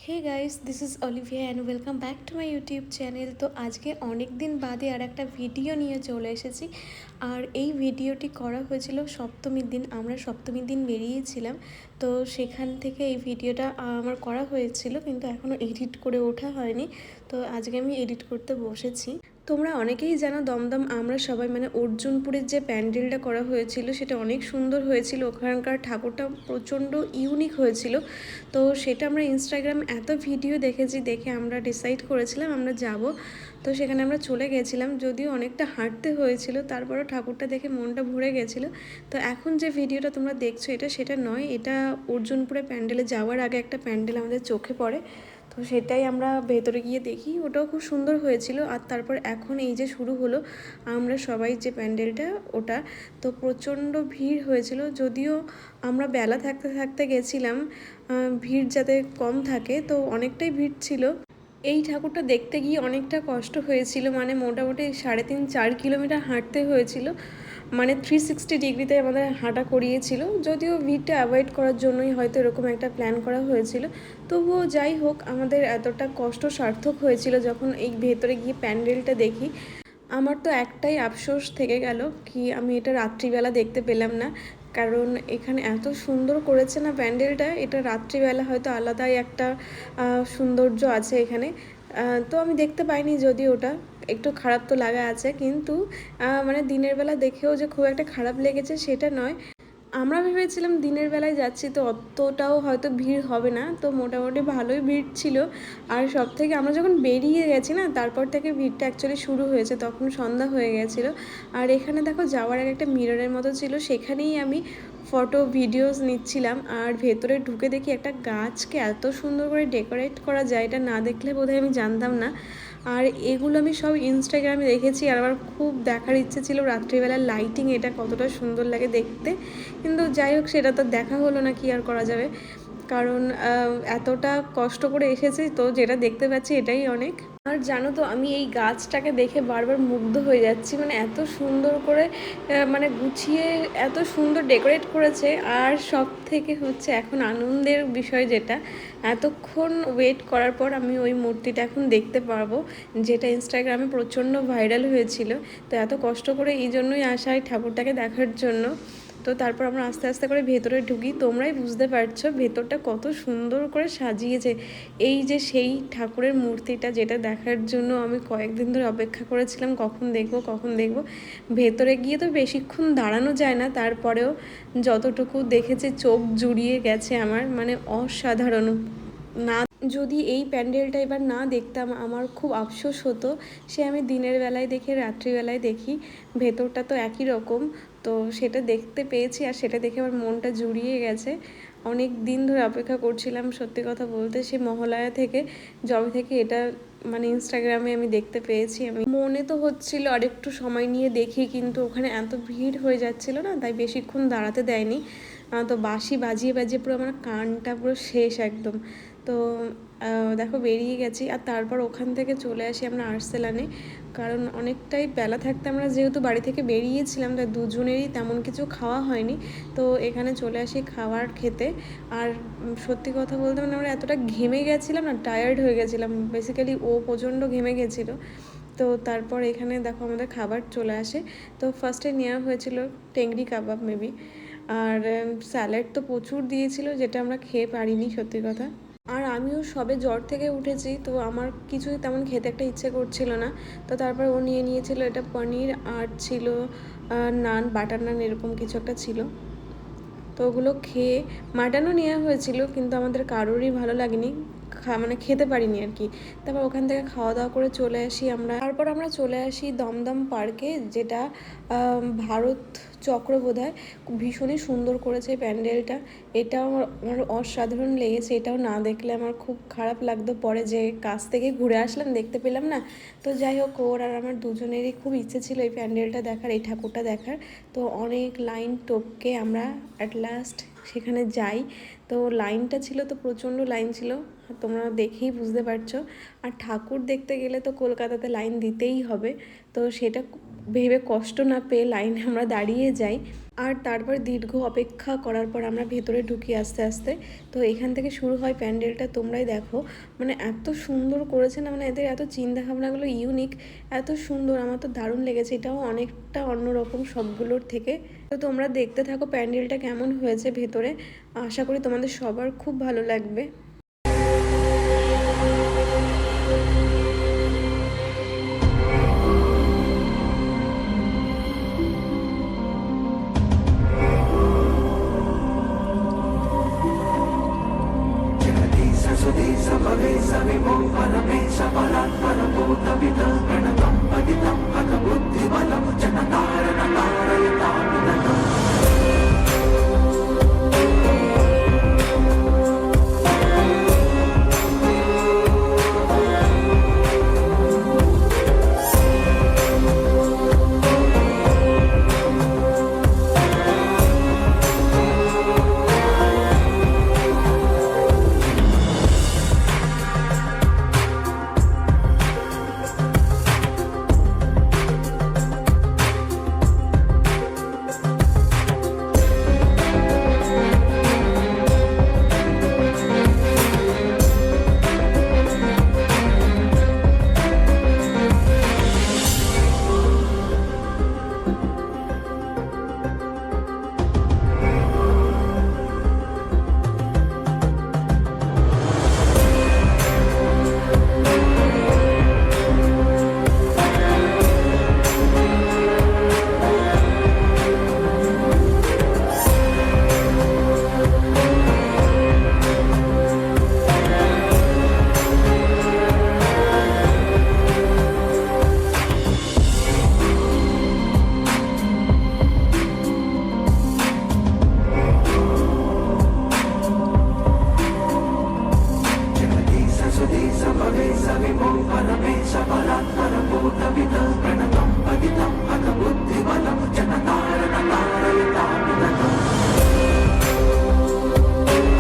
Hey guys, this is Olivia and welcome back to my YouTube channel. তো আজকে অনেক দিন বাদে আর একটা ভিডিও নিয়ে চলে এসেছি। আর এই ভিডিওটি করা হয়েছিল সপ্তমীর দিন। আমরা সপ্তমীর দিন বেরিয়েছিলাম, তো সেখান থেকে এই ভিডিওটা আমার করা হয়েছিল, কিন্তু এখনও এডিট করে ওঠা হয়নি। তো আজকে আমি এডিট করতে বসেছি। তোমরা অনেকেই জানো দমদম আমরা সবাই অর্জুনপুরের যে প্যান্ডেলটা করা হয়েছিল সেটা অনেক সুন্দর হয়েছিল। ওখানকার ঠাকুরটা প্রচণ্ড ইউনিক হয়েছিল। তো সেটা আমরা ইনস্টাগ্রাম এত ভিডিও দেখেছি, দেখে আমরা ডিসাইড করেছিলাম আমরা যাব। তো সেখানে আমরা চলে গেছিলাম, যদিও অনেকটা হাঁটতে হয়েছিল, তারপরেও ঠাকুরটা দেখে মনটা ভরে গেছিলো। তো এখন যে ভিডিওটা তোমরা দেখছো সেটা নয়, এটা অর্জুনপুরে প্যান্ডেলে যাওয়ার আগে একটা প্যান্ডেল আমাদের চোখে পড়ে। তো সেটাই আমরা ভেতরে গিয়ে দেখি, ওটাও খুব সুন্দর হয়েছিল। আর তারপর এখন এই যে শুরু হলো আমরা সবাই যে প্যান্ডেলটা ওটা, তো প্রচণ্ড ভিড় হয়েছিল। যদিও আমরা বেলা থাকতে থাকতে গেছিলাম, ভিড় যাতে কম থাকে, তো অনেকটাই ভিড় ছিল। এই ঠাকুরটা দেখতে গিয়ে অনেকটা কষ্ট হয়েছিল, মোটামুটি 3.5-4 কিলোমিটার হাঁটতে হয়েছিল। 360 ডিগ্রিতে আমাদের হাঁটা করিয়েছিল। যদিও ভিড়টা অ্যাভয়েড করার জন্যই হয়তো এরকম একটা প্ল্যান করা হয়েছিল। তবুও যাই হোক, আমাদের এতটা কষ্ট সার্থক হয়েছিল যখন এই ভেতরে গিয়ে প্যান্ডেলটা দেখি। আমার তো একটাই আফসোস থেকে গেল কি, আমি এটা রাত্রিবেলা দেখতে পেলাম না। কারণ এখানে এত সুন্দর করেছে না প্যান্ডেলটা, এটা রাত্রিবেলা হয়তো আলাদাই একটা সৌন্দর্য আছে এখানে। তো আমি দেখতে পাইনি, যদি ওটা একটু খারাপ তো লাগা আছে, কিন্তু দিনের বেলা দেখেও যে খুব একটা খারাপ লেগেছে সেটা নয়। আমরা ভেবেছিলাম দিনের বেলায় যাচ্ছি তো অতটাও হয়তো ভিড় হবে না, তো মোটামুটি ভালোই ভিড় ছিল। আর সব থেকে আমরা যখন বেরিয়ে গেছি না, তারপর থেকে ভিড়টা অ্যাকচুয়ালি শুরু হয়েছে, তখন সন্ধ্যা হয়ে গেছিলো। আর এখানে দেখো যাওয়ার আগে একটা মিররের মতো ছিল, সেখানেই আমি ফটো ভিডিওস নিচ্ছিলাম। আর ভেতরে ঢুকে দেখি একটা গাছকে এত সুন্দর করে ডেকোরেট করা যায়, এটা না দেখলে বোধহয় আমি জানতাম না। আর এগুলো আমি সব ইনস্টাগ্রামে দেখেছি, আর আমার খুব দেখার ইচ্ছে ছিল রাত্রিবেলার লাইটিং এটা কতটা সুন্দর লাগে দেখতে। কিন্তু যাই হোক, সেটা তো দেখা হলো না, কি আর করা যাবে। কারণ এতটা কষ্ট করে এসেছি, তো যেটা দেখতে পাচ্ছি এটাই অনেক। আর জানো তো, আমি এই গাছটাকে দেখে বারবার মুগ্ধ হয়ে যাচ্ছি। এত সুন্দর করে গুছিয়ে এত সুন্দর ডেকোরেট করেছে। আর সব থেকে হচ্ছে এখন আনন্দের বিষয় যেটা, এতক্ষণ ওয়েট করার পর আমি ওই মূর্তিটা এখন দেখতে পারবো, যেটা ইনস্টাগ্রামে প্রচণ্ড ভাইরাল হয়েছিল। তো এত কষ্ট করে এই জন্যই আসা এই ঠাকুরটাকে দেখার জন্য। তো তারপর আমরা আস্তে আস্তে করে ভেতরে ঢুকি, তোমরাই বুঝতে পারছো ভেতরটা কত সুন্দর করে সাজিয়েছে। এই যে সেই ঠাকুরের মূর্তিটা, যেটা দেখার জন্য আমি কয়েকদিন ধরে অপেক্ষা করেছিলাম কখন দেখব। ভেতরে গিয়ে তো বেশিক্ষণ দাঁড়ানো যায় না, তারপরেও যতটুকু দেখেছি চোখ জুড়িয়ে গেছে আমার, অসাধারণ। না, যদি এই প্যান্ডেলটা এবার না দেখতাম আমার খুব আফসোস হতো। সে আমি দিনের বেলায় দেখি রাত্রিবেলায় দেখি, ভেতরটা তো একই রকম। তো সেটা দেখতে পেয়েছি, আর সেটা দেখে আমার মনটা জুড়িয়ে গেছে। অনেক দিন ধরে অপেক্ষা করছিলাম, সত্যি কথা বলতে সে মহালয়া থেকে, যবে থেকে এটা ইনস্টাগ্রামে আমি দেখতে পেয়েছি। আমি মনে তো হচ্ছিল আরেকটু সময় নিয়ে দেখি, কিন্তু ওখানে এত ভিড় হয়ে যাচ্ছিল না, তাই বেশিক্ষণ দাঁড়াতে দেয়নি। তো বাঁশি বাজিয়ে বাজিয়ে পুরো আমার কানটা পুরো শেষ একদম। তো দেখো বেরিয়ে গেছি, আর তারপর ওখান থেকে চলে আসি আমরা আর্সেলানে। কারণ অনেকটাই বেলা থাকতে আমরা যেহেতু বাড়ি থেকে বেরিয়েছিলাম, তাই দুজনেরই তেমন কিছু খাওয়া হয়নি। তো এখানে চলে আসি খাবার খেতে। আর সত্যি কথা বলতে আমরা এতটা ঘেমে গেছিলাম না, টায়ার্ড হয়ে গেছিলাম বেসিক্যালি, ও প্রচণ্ড ঘেমে গেছিলো। তো তারপর এখানে দেখো আমাদের খাবার চলে আসে। তো ফার্স্টে নেওয়া হয়েছিল টেংরি কাবাব মেবি, আর স্যালাড তো প্রচুর দিয়েছিল, যেটা আমরা খেয়ে পারিনি সত্যি কথা। আর আমিও সবে জ্বর থেকে উঠেছি, তো আমার কিছুই তেমন খেতে একটা ইচ্ছে করছিল না। তো তারপর ও নিয়ে নিয়েছিল এটা পনির, আর ছিল নান, বাটার নান এরকম কিছু একটা ছিল। তো ওগুলো খেয়ে, মাটনও নেওয়া হয়েছিল, কিন্তু আমাদের কারোরই ভালো লাগেনি, খেতে পারিনি আর কি। তারপর ওখান থেকে খাওয়া দাওয়া করে চলে আসি আমরা। তারপর আমরা চলে আসি দমদম পার্কে, যেটা ভারত চক্র বোধহয়। ভীষণই সুন্দর করেছে প্যান্ডেলটা, এটাও আমার অসাধারণ লেগেছে। এটাও না দেখলে আমার খুব খারাপ লাগতো পরে, যে কাছ থেকে ঘুরে আসলাম দেখতে পেলাম না। তো যাই হোক, ওর আর আমার দুজনেরই খুব ইচ্ছে ছিল এই প্যান্ডেলটা দেখার, এই ঠাকুরটা দেখার। তো অনেক লাইন টপকে আমরা অ্যাট লাস্ট সেখানে যাই। তো লাইনটা ছিল, তো প্রচণ্ড লাইন ছিল, তোমরা দেখেই বুঝতে পারছো। আর ঠাকুর দেখতে গেলে তো কলকাতাতে লাইন দিতেই হবে, তো সেটা ভেবে কষ্ট না পেয়ে লাইনে আমরা দাঁড়িয়ে যাই। আর তারপর দীর্ঘ অপেক্ষা করার পর আমরা ভেতরে ঢুকি আস্তে আস্তে। তো এখান থেকে শুরু হয় প্যান্ডেলটা, তোমরাই দেখো মানে এত সুন্দর করেছে না, মানে এদের এত চিন্তাভাবনাগুলো ইউনিক, এত সুন্দর, আমার তো দারুণ লেগেছে। এটাও অনেকটা অন্যরকম সবগুলোর থেকে। তো তোমরা দেখতে থাকো প্যান্ডেলটা কেমন হয়েছে ভেতরে, আশা করি তোমাদের সবার খুব ভালো লাগবে। Sa visa, vi mo para me, sa balat, para puta, vita,